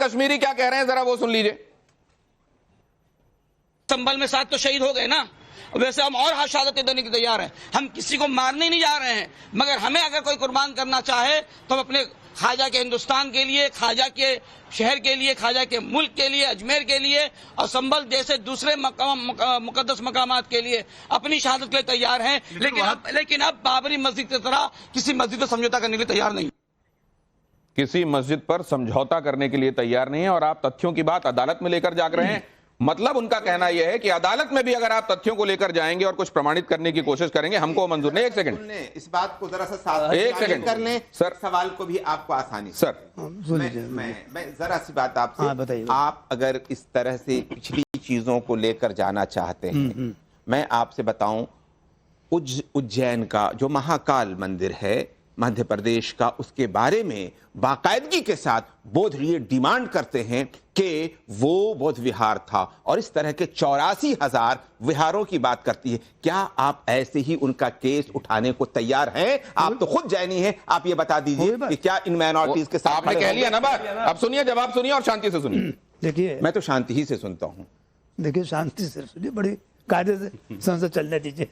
कश्मीरी क्या कह रहे हैं, जरा वो सुन लीजिए। संभल में 7 तो शहीद हो गए ना, वैसे हम और शहादतें देने के तैयार हैं। हम किसी को मारने नहीं जा रहे हैं, मगर हमें अगर कोई कुर्बान करना चाहे तो हम अपने ख्वाजा के हिंदुस्तान के लिए, ख्वाजा के शहर के लिए, ख्वाजा के मुल्क के लिए, अजमेर के लिए और संभल जैसे दूसरे मुकद्दस मकामात के लिए अपनी शहादत के लिए तैयार हैं। लेकिन अब बाबरी मस्जिद की तरह किसी मस्जिद पर समझौता करने के लिए तैयार नहीं। किसी मस्जिद पर समझौता करने के लिए तैयार नहीं है और आप तथ्यों की बात अदालत में लेकर जाग रहे हैं। मतलब उनका कहना यह है कि अदालत में भी अगर आप तथ्यों को लेकर जाएंगे और कुछ प्रमाणित करने की कोशिश करेंगे, हमको मंजूर नहीं। एक सेकंड, इस बात को जरा सा एक सेकंड कर लें सर, सवाल को भी आपको आसानी से। सर मैं जरा सी बात आपसे, बताइए। आप अगर इस तरह से पिछली चीजों को लेकर जाना चाहते हैं, मैं आपसे बताऊं, उज्जैन का जो महाकाल मंदिर है मध्य प्रदेश का, उसके बारे में बाकायदगी के साथ बोध ये डिमांड करते हैं कि वो बौद्ध विहार था और इस तरह के 84,000 विहारों की बात करती है। क्या आप ऐसे ही उनका केस उठाने को तैयार हैं? आप तो खुद जैनी हैं, आप ये बता दीजिए कि क्या इन माइनॉरिटीज के साथ आपने कह लिया ना बात, अब सुनिए, जवाब सुनिए और शांति से सुनिए। देखिए, मैं तो शांति ही से सुनता हूं। देखिए, शांति से सुनिए, बड़ी कायदे से संसद चलने दीजिए।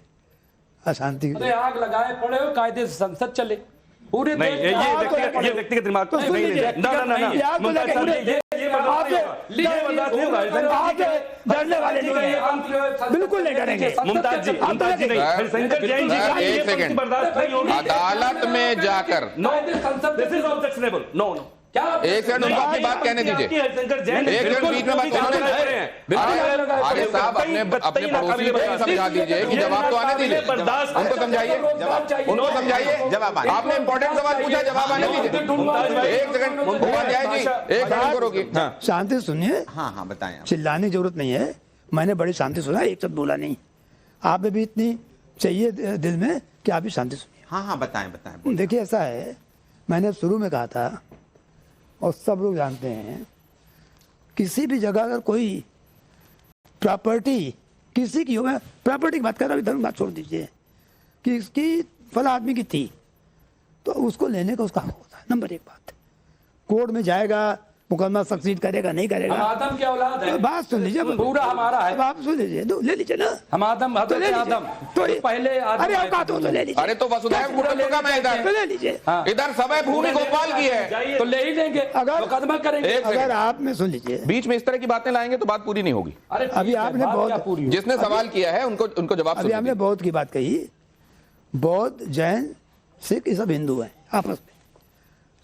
अशांति आग लगाए पड़े हो, कायदे से संसद चले पूरे नहीं, ये व्यक्तिगत दिमाग तो नहीं है। बिल्कुल नहीं करेंगे। मुमताज जी नहीं, हरिशंकर जैन जी का एक सेकंड, अदालत में जाकर दिस इज ऑब्जेक्शनेबल। नो एक सेकंड, उनको अपनी बात कहने दीजिए। एक सेकंड, बीच में बात आगे साहब अपने पड़ोसी को समझा दीजिए कि जवाब तो आने दीजिए, उनको समझाइए, उनको समझाइए। जवाब आपने इंपॉर्टेंट सवाल पूछा, जवाब आने दीजिए। एक सेकंड उपाध्याय जी, एक सेकंड को रोकिए। शांति सुनिए। हाँ बताएं। चिल्लाने की जरूरत नहीं है, मैंने बड़ी शांति सुना, एक शब्द बोला नहीं। आप में भी इतनी चाहिए दिल में कि आप भी शांति सुनिए। हाँ बताएं। देखिए, ऐसा है, मैंने शुरू में कहा था और सब लोग जानते हैं, किसी भी जगह अगर कोई प्रॉपर्टी किसी की हो, मैं प्रॉपर्टी की बात कर रहा हूँ, धर्म बात छोड़ दीजिए, कि इसकी फला आदमी की थी तो उसको लेने का उसका हक होता है। नंबर 1 बात, कोर्ट में जाएगा, मुकदमा सक्सीड करेगा नहीं करेगा, हम आदम की औलाद है, बात सुन लीजिए, पूरा हमारा है। आप सुन लीजिए, तो ले लीजिए ना, हम आदम तो ले लीजिए। तो पहले आदम। अरे आप कहा तो ले लीजिए। अरे तो वसुधैव कुटुंबकम में तो ले लीजिए। इधर सब भूमि गोपाल की है, तो ले ही लेंगे, अगर मुकदमा करेंगे। अगर आप में सुन लीजिए, बीच में इस तरह की बातें लाएंगे तो बात पूरी नहीं होगी। अभी आपने बहुत, जिसने सवाल किया है उनको जवाब अभी हमने बौद्ध की बात कही, बौद्ध, जैन, सिख, ये सब हिंदू हैं आपस में।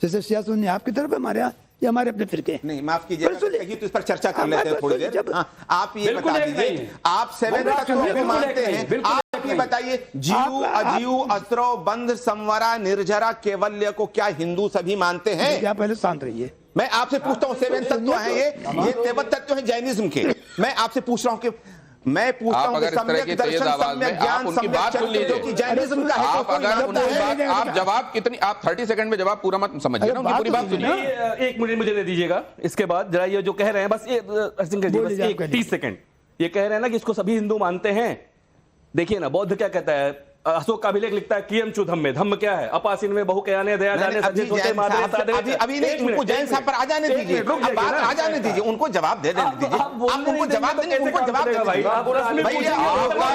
जैसे शिया सुन्नी आपकी तरफ है, हमारे यहाँ ये हमारे अपने फिरके। नहीं, माफ कीजिएगा, तो इस पर चर्चा कर लेते हैं थोड़ी देर। आप ये बता दीजिए, आप 7 तत्वों को मानते हैं, आप ये बताइए, जीव, अजीव, अस्रो, बंध, संवरा, निर्जरा, केवल्य को क्या हिंदू सभी मानते हैं? क्या पहले शांत रहिए। मैं आपसे पूछता हूँ, 7 तत्व हैं ये 7 तत्व हैं जैनिज्म के। मैं आपसे पूछ रहा हूँ कि मैं पूछता हूं कि सम्यक दर्शन, सम्यक ज्ञान, सम्यक चरित्र की जैनिज्म का है, आप जवाब कितनी, आप 30 सेकंड में जवाब पूरा मत समझिए ना, उनकी पूरी बात सुनिए। 1 मिनट मुझे दे दीजिएगा, इसके बाद जरा ये जो कह रहे हैं, बस ये 30 सेकंड, ये कह रहे हैं ना कि इसको सभी हिंदू मानते हैं। देखिए ना, बौद्ध क्या कहता है, अशोक का अभिलेख लिखता है, कियम चु धम्मे, धम्म क्या है, अपासीन में बहु कयाने दया जाने सच्चे छोटे मादे सादे। अभी नहीं, उनको जैन साहब पर आ जाने दीजिए, बात आ जाने दीजिए, उनको जवाब दे देने दीजिए। आप उनको जवाब देंगे, उनको जवाब देगा भाई। आपका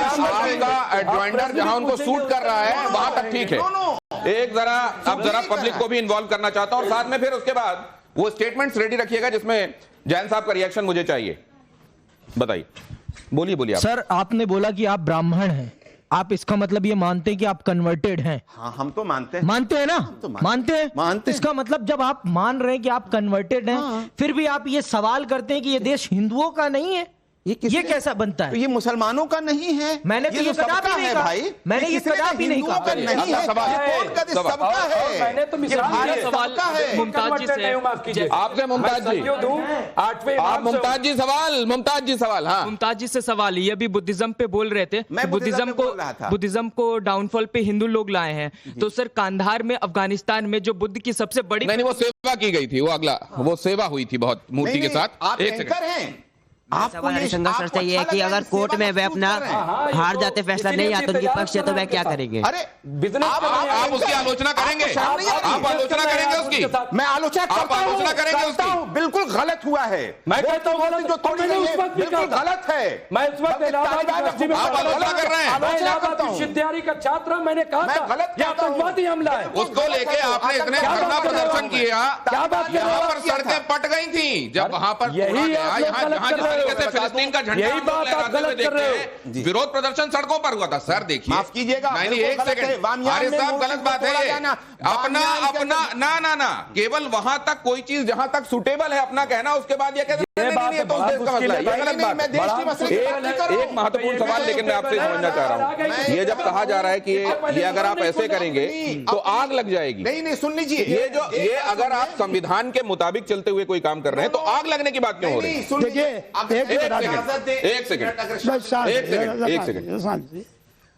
एडवाइंडर जहां उनको सूट कर रहा है वहां तक ठीक है। एक जरा पब्लिक को भी इन्वॉल्व करना चाहता हूं और साथ में फिर उसके बाद वो स्टेटमेंट्स रेडी रखिएगा जिसमें जैन साहब का रिएक्शन मुझे चाहिए। बताइए, बोलिए। सर, आपने बोला कि आप ब्राह्मण हैं, आप इसका मतलब ये मानते हैं कि आप कन्वर्टेड हैं? हाँ, हम तो मानते हैं। मानते हैं ना? तो मानते हैं। इसका मतलब जब आप मान रहे हैं कि आप कन्वर्टेड हैं, फिर भी आप ये सवाल करते हैं कि ये देश हिंदुओं का नहीं है, ये कैसा बनता है? ये मुसलमानों का नहीं है। मैंने तो ये कदापि नहीं कहा भाई, मैंने ये कदापि नहीं कहा। नहीं है, सबका है। मैंने तो सवाल मुमताज जी से, आपसे मुमताज जी सवाल, हाँ मुमताज जी से सवाल, ये अभी बुद्धिज्म पे बोल रहे थे, बुद्धिज्म को डाउनफॉल पे हिंदू लोग लाए हैं। तो सर, कांधार में, अफगानिस्तान में जो बुद्ध की सबसे बड़ी, नहीं, वो सेवा की गई थी, वो सेवा हुई थी बहुत मूर्ति के साथ। आप एंकर हैं, आपको ये सर से ये है कि अगर कोर्ट में वे अपना हार जाते फैसला नहीं आता उनके पक्ष है तो वह क्या करेंगे? अरे आप उसकी आलोचना करेंगे, आप आलोचना करेंगे उसकी, मैं आलोचना करेंगे उसकी, बिल्कुल गलत हुआ है। मैं कहता हूँ जो बिल्कुल गलत है। मैं उस वक्त आप आलोचना कर रहे हैं। विश्वविद्यालय का छात्र, मैंने कहा था यह आतंकवादी हमला है। उसको लेके आपने इतने धरना प्रदर्शन किया, क्या बात कर रहे यहाँ हो? पर सड़कें पट गई थी जब वहां पर यही गया, आप लोग यहाँ गलत कर रहे हो। जिस तरीके से फिलिस्तीन का झंडा यही हम लोग बात आप लहराते हुए गलत कर देखते रहे हैं। विरोध प्रदर्शन सड़कों पर हुआ था। सर देखिए, माफ कीजिएगा, नहीं एक सेकंड, अरे साहब गलत बात है ये। अपना ना केवल वहां तक कोई चीज जहां तक सुटेबल है अपना कहना, उसके बाद ये कहते हैं तो उस देश का मसला है, ये गलत बात है। एक महत्वपूर्ण सवाल लेकिन मैं आपसे समझना चाह रहा हूँ, ये जब कहा जा रहा है कि ये अगर आप ऐसे करेंगे तो आग लग जाएगी। नहीं सुन लीजिए, ये अगर आप संविधान के मुताबिक चलते हुए कोई काम कर रहे हैं तो आग लगने की बात क्यों हो रही है? एक सेकंड,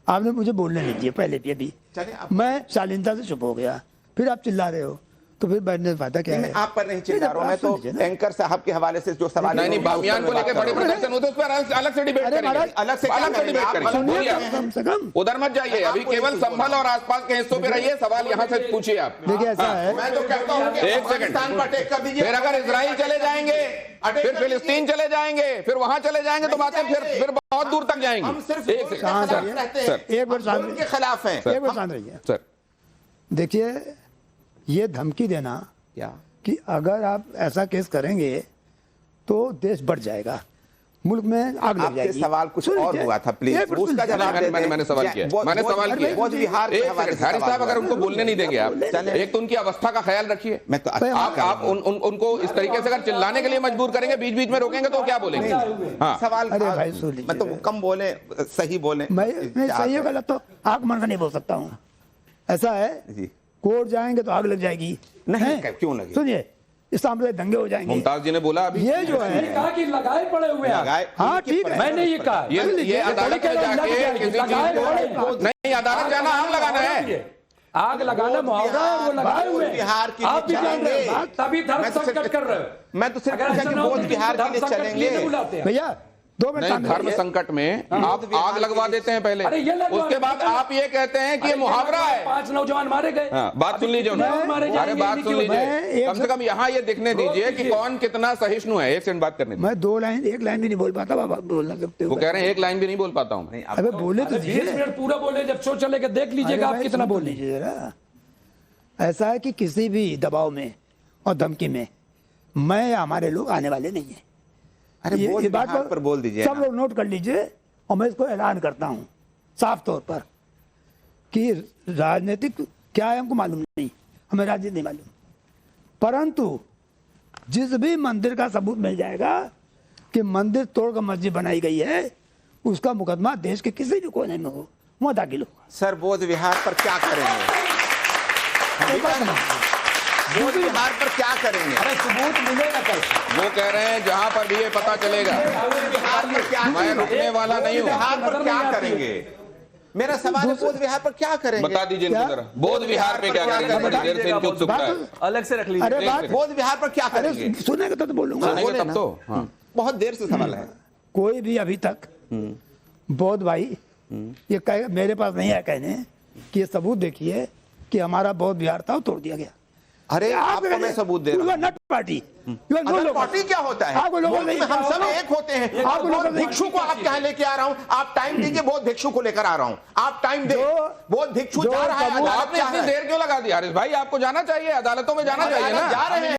आपने मुझे बोलने नहीं दिया पहले भी। अभी मैं शालीनता से चुप हो गया, फिर आप चिल्ला रहे हो, तो फिर बैठने का फायदा क्या है? आप पर नहीं चिल्ला रहा हूं, मैं तो एंकर साहब के हवाले से जो सवाल नहीं बामियान को लेकर बड़े प्रदर्शन होते उस पर अलग से डिबेट करेंगे, अलग से डिबेट करेंगे। कम से कम उधर मत जाइए, अभी केवल संभल और आसपास के हिस्सों पे रहिए। सवाल यहाँ से पूछिए आप। देखिए ऐसा है, मैं तो कहता हूं कि एक सेकंड, फिर अगर इजराइल चले जाएंगे, फिर फिलिस्तीन चले जाएंगे, फिर वहां चले जाएंगे तो बातें फिर बहुत दूर तक जाएंगी। हम सिर्फ एक सेकंड, एक बार शांत के खिलाफ हैं। एक बार शांत रहिए। सर देखिए, ये धमकी देना क्या कि अगर आप ऐसा केस करेंगे तो देश बढ़ जाएगा, मुल्क में आग लग आपके जाएगी। सवाल कुछ और हुआ था, प्लीज उसका जवाब दे दें। मैंने सवाल किया, मैंने सवाल किया। बोध बिहार के हवाले से हारिस साहब सवाल अगर उनको बोलने नहीं देंगे आप, एक तो उनकी अवस्था का ख्याल रखिए। मैं तो आप उनको इस तरीके से अगर चिल्लाने के लिए मजबूर करेंगे, बीच बीच में रोकेंगे तो क्या बोलेंगे? हाँ सवाल, अरे भाई सुन लीजिए, मैं तो कम बोले सही बोले। मैं सही हो गलत तो आग मन का नहीं बोल सकता हूँ। ऐसा है, जी कोर्ट जाएंगे तो आग लग जाएगी। नहीं, क्यों लगे? सुनिए, इस सामने दंगे हो जाएंगे। मुमताज जी ने बोला अभी ये जो है, कहा कि लगाए पड़े हुए हैं। हाँ ठीक है, मैंने ये कहा, ये अदालत में जाके किसी चीज को नहीं, अदालत जाना आग लगाना है, आग लगाना मुआवजा है, वो लगाए हुए हैं। बिहार के आप भी लिए जान रहे हो, चलेंगे। तभी धर्म संकट कर रहे हो। मैं तो सिर्फ अगर पूछा ऐसा कि ना हो बोध तो बिहार के लिए धर्म संकट चलेंगे। नहीं बुलाते हैं। भैया 2 मिनट नहीं, शांत धर्म रहिए। संकट में आप आग लगवा देते हैं पहले, अरे ये लगवा उसके बाद देते हैं। आप ये कहते हैं कि ये मुहावरा है। 5 नौजवान मारे गए। हाँ, बात सुन लीजिए अरे बात सुन लीजिए, कम से कम यहाँ ये दिखने दीजिए कि कौन कितना सहिष्णु है। एक सेकंड बात करने दीजिए। मैं 2 लाइन 1 लाइन भी नहीं बोल पाता, बाबा बोलना सकते हो। वो कह रहे हैं 1 लाइन भी नहीं बोल पाता हूँ। अबे बोले तो 20 मिनट पूरा बोले, जब शो चलेगा देख लीजिएगा आप कितना बोल लीजिए। लीजिए। ऐसा है कि किसी भी दबाव में और धमकी में मैं या हमारे लोग आने वाले नहीं है। अरे बोध ये बात बिहार पर बोल दीजिए सब ना। लोग नोट कर लीजिए, और मैं इसको ऐलान करता हूं साफ तौर पर कि राजनीतिक क्या है हमको मालूम नहीं, हमें राजनीति नहीं मालूम, परंतु जिस भी मंदिर का सबूत मिल जाएगा कि मंदिर तोड़कर मस्जिद बनाई गई है, उसका मुकदमा देश के किसी भी कोने में हो वहां दाखिल होगा। सर बोध विहार पर क्या करेंगे? बोध विहार पर क्या करेंगे? अरे सबूत मिलेगा कैसे? वो कह रहे हैं जहां पर भी ये पता चलेगा, बिहार में क्या मैं रुकने वाला नहीं हूँ। बिहार पर क्या करेंगे? मेरा सवाल है, बोध विहार पर क्या करेंगे? बता दीजिए इनको जरा, बोध विहार पे क्या करेंगे? बड़ी देर से इनकी उत्सुकता है। अलग से रख लीजिए। अरे बात बोध विहार पर क्या करेंगे? सुनेगा तो बोलूंगा। सुनेंगे तब तो। हाँ, बहुत देर से सवाल है। कोई भी अभी तक बौद्ध भाई ये कहे, मेरे पास नहीं है कहने कि ये सबूत देखिए कि हमारा बौद्ध विहार था वो तोड़ दिया गया। अरे आपको मैं सबूत दे रहा हूं। नट पार्टी पार्टी क्या होता है? हम सब एक होते हैं। आप बौद्ध भिक्षु को आप यहाँ लेके आ रहा हूँ, आप टाइम दीजिए, बौद्ध भिक्षु को लेकर आ रहा हूँ, आप टाइम दे। बौद्ध भिक्षु जा रहा है, आपने इतनी देर क्यों लगा दी? हरीश भाई आपको जाना चाहिए, अदालतों में जाना चाहिए ना। जा रहे हैं।